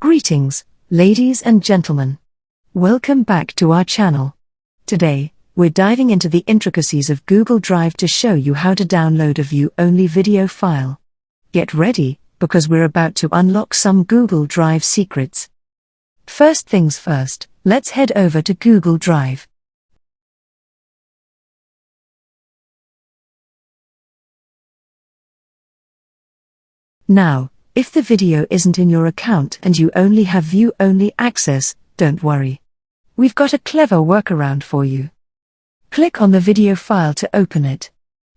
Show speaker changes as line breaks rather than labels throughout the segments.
Greetings, ladies and gentlemen. Welcome back to our channel. Today, we're diving into the intricacies of Google Drive to show you how to download a view-only video file. Get ready, because we're about to unlock some Google Drive secrets. First things first, let's head over to Google Drive. Now, if the video isn't in your account and you only have view-only access, don't worry. We've got a clever workaround for you. Click on the video file to open it.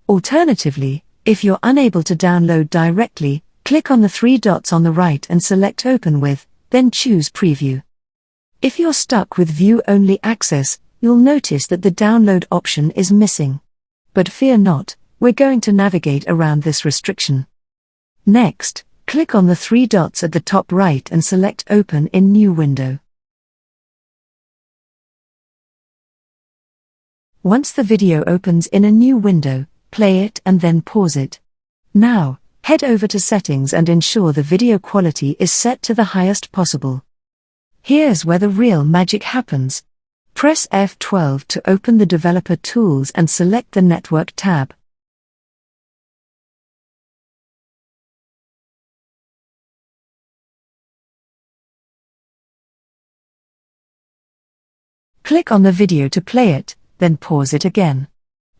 Alternatively, if you're unable to download directly, click on the three dots on the right and select Open With, then choose Preview. If you're stuck with view-only access, you'll notice that the download option is missing. But fear not, we're going to navigate around this restriction. Next, click on the three dots at the top right and select Open in New Window. Once the video opens in a new window, play it and then pause it. Now, head over to Settings and ensure the video quality is set to the highest possible. Here's where the real magic happens. Press F12 to open the Developer Tools and select the Network tab. Click on the video to play it, then pause it again.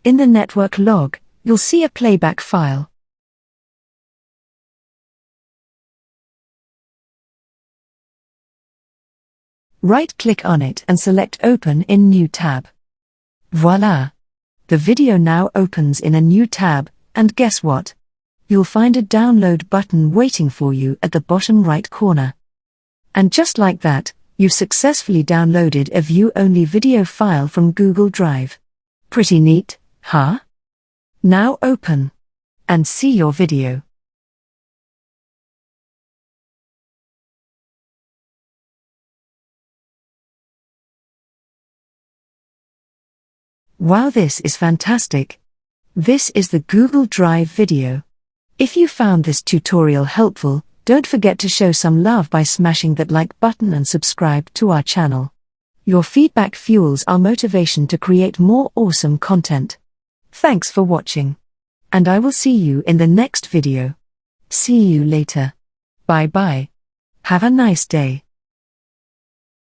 In the network log, you'll see a playback file. Right-click on it and select Open in New tab. Voila! The video now opens in a new tab, and guess what? You'll find a download button waiting for you at the bottom right corner. And just like that, you've successfully downloaded a view-only video file from Google Drive. Pretty neat, huh? Now open and see your video. Wow, this is fantastic! This is the Google Drive video. If you found this tutorial helpful, don't forget to show some love by smashing that like button and subscribe to our channel. Your feedback fuels our motivation to create more awesome content. Thanks for watching. And I will see you in the next video. See you later. Bye bye. Have a nice day.